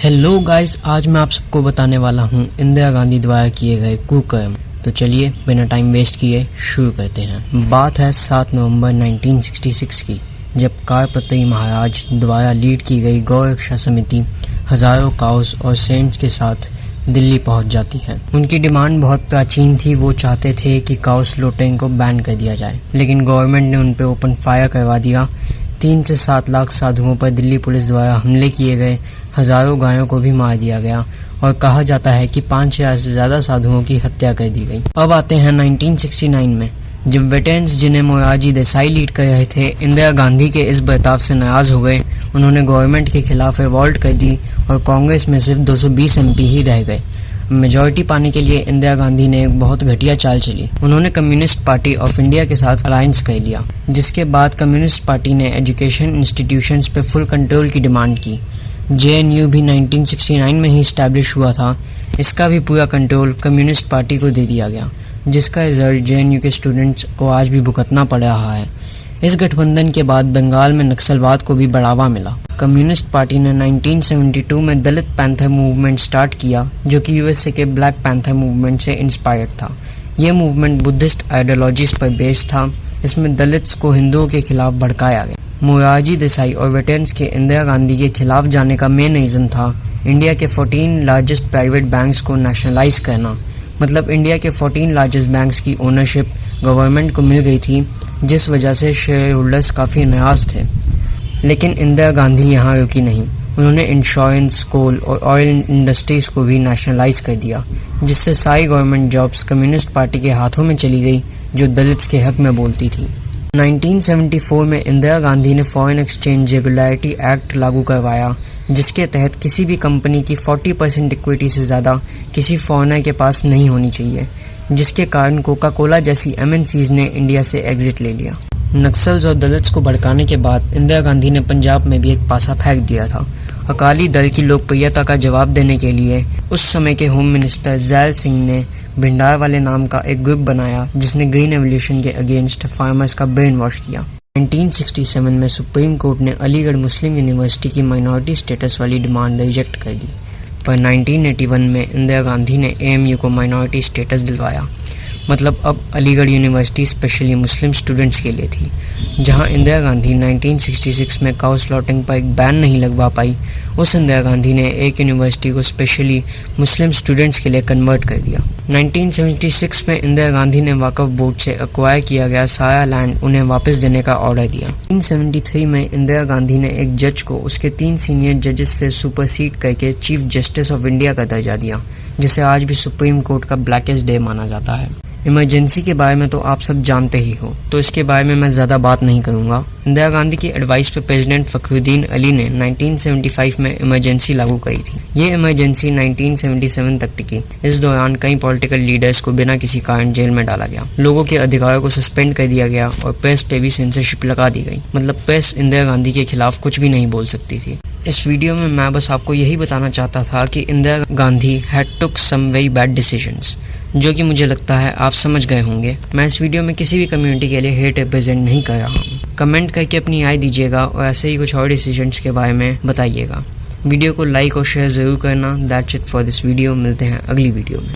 Hello guys, आज मैं आप सबको बताने वाला हूँ इंदिरा गांधी द्वारा किए गए कुकर्म। तो चलिए बिना टाइम वेस्ट किए शुरू करते हैं। बात है 7 नवंबर 1966 की, जब कारपत्री महाराज द्वारा लीड की गई गौ रक्षा समिति हजारों काउस और सेंट्स के साथ दिल्ली पहुंच जाती है। उनकी डिमांड बहुत प्राचीन थी। वो चाहते थे कि काउ स्लॉटिंग को बैन कर दिया जाए, लेकिन गवर्नमेंट ने उन पर ओपन फायर करवा दिया। 3 से 7 लाख साधुओं पर दिल्ली पुलिस द्वारा हमले किए गए, हजारों गायों को भी मार दिया गया और कहा जाता है कि 5000 से ज्यादा साधुओं की हत्या कर दी गई। अब आते हैं 1969 में, जब वेटरन्स जिन्हें मोरारजी देसाई लीड कर रहे थे इंदिरा गांधी के इस बर्ताव से नाराज हो गए। उन्होंने गवर्नमेंट के खिलाफ रिवॉल्ट कर दी और कांग्रेस में सिर्फ 220 MP ही रह गए। मेजॉरिटी पाने के लिए इंदिरा गांधी ने एक बहुत घटिया चाल चली। उन्होंने कम्युनिस्ट पार्टी ऑफ इंडिया के साथ अलायंस कर लिया, जिसके बाद कम्युनिस्ट पार्टी ने एजुकेशन इंस्टीट्यूशंस पे फुल कंट्रोल की डिमांड की। JNU भी 1969 में ही इस्टेब्लिश हुआ था। इसका भी पूरा कंट्रोल कम्युनिस्ट पार्टी को दे दिया गया, जिसका रिजल्ट JNU के स्टूडेंट्स को आज भी भुगतना पड़ रहा है। इस गठबंधन के बाद बंगाल में नक्सलवाद को भी बढ़ावा मिला। कम्युनिस्ट पार्टी ने 1972 में दलित पैंथर मूवमेंट स्टार्ट किया, जो कि USA के ब्लैक पैंथर मूवमेंट से इंस्पायर्ड था। यह मूवमेंट बुद्धिस्ट आइडियोलॉजीज पर बेस्ड था। इसमें दलित्स को हिंदुओं के खिलाफ भड़काया गया। मोरारजी देसाई और वेटरन्स के इंदिरा गांधी के खिलाफ जाने का मेन रीजन था इंडिया के 14 लार्जेस्ट प्राइवेट बैंक्स को नेशनलाइज करना। मतलब इंडिया के 14 लार्जेस्ट बैंक्स की ओनरशिप गवर्नमेंट को मिल गई थी, जिस वजह से शेयर होल्डर्स काफ़ी नाराज थे। लेकिन इंदिरा गांधी यहाँ रुकी नहीं। उन्होंने इंश्योरेंस, कोल और ऑयल इंडस्ट्रीज को भी नेशनलाइज कर दिया, जिससे सारी गवर्नमेंट जॉब्स कम्युनिस्ट पार्टी के हाथों में चली गई, जो दलित्स के हक में बोलती थी। 1974 में इंदिरा गांधी ने फॉरेन एक्सचेंज रेगुलेटरी एक्ट लागू करवाया, जिसके तहत किसी भी कंपनी की 40% इक्विटी से ज़्यादा किसी फॉरेनर के पास नहीं होनी चाहिए, जिसके कारण कोका कोला जैसी MNCs ने इंडिया से एग्जिट ले लिया। नक्सल्स और दलित्स को भड़काने के बाद इंदिरा गांधी ने पंजाब में भी एक पासा फेंक दिया था। अकाली दल की लोकप्रियता का जवाब देने के लिए उस समय के होम मिनिस्टर ज़ैल सिंह ने भिंडारवाले नाम का एक ग्रुप बनाया, जिसने ग्रीन रेवोल्यूशन के अगेंस्ट फार्मर्स का ब्रेन वॉश किया। 1967 में सुप्रीम कोर्ट ने अलीगढ़ मुस्लिम यूनिवर्सिटी की माइनॉरिटी स्टेटस वाली डिमांड रिजेक्ट कर दी, पर 1981 में इंदिरा गांधी ने AMU को माइनॉरिटी स्टेटस दिलवाया। मतलब अब Aligarh university specially Muslim students के लिए थी। जहां इंदिरा गांधी 1966 में काउ स्लॉटिंग पर एक बैन नहीं लगवा पाई, उस इंदिरा गांधी ने एक यूनिवर्सिटी को स्पेशली मुस्लिम स्टूडेंट्स के लिए कन्वर्ट कर दिया। 1976 में इंदिरा गांधी ने वक्फ बोर्ड से एक्वायर किया गया सारा लैंड उन्हें वापस देने का ऑर्डर दिया। 1973 में इंदिरा गांधी ने एक जज को उसके 3 सीनियर जजेस से सुपरसीड करके चीफ जस्टिस ऑफ इंडिया का दर्जा दिया, जिसे आज भी सुप्रीम कोर्ट का ब्लैकेस्ट डे माना जाता है। इमरजेंसी के बारे में तो आप सब जानते ही हो, तो इसके बारे में मैं ज़्यादा बात नहीं करूँगा। इंदिरा गांधी की एडवाइस पे प्रेसिडेंट फखरुद्दीन अली ने 1975 में इमरजेंसी लागू करी थी। ये इमरजेंसी 1977 तक टिकी। इस दौरान कई पॉलिटिकल लीडर्स को बिना किसी कारण जेल में डाला गया, लोगों के अधिकारों को सस्पेंड कर दिया गया और प्रेस पे भी सेंसरशिप लगा दी गई। मतलब प्रेस इंदिरा गांधी के खिलाफ कुछ भी नहीं बोल सकती थी। इस वीडियो में मैं बस आपको यही बताना चाहता था कि Indira Gandhi had took some very bad decisions, जो कि मुझे लगता है आप समझ गए होंगे। मैं इस वीडियो में किसी भी कम्युनिटी के लिए हेट रिप्रेजेंट नहीं कर रहा हूँ। कमेंट करके अपनी राय दीजिएगा और ऐसे ही कुछ और डिसीजंस के बारे में बताइएगा। वीडियो को लाइक और शेयर ज़रूर करना। That's it for this video. मिलते हैं अगली वीडियो में।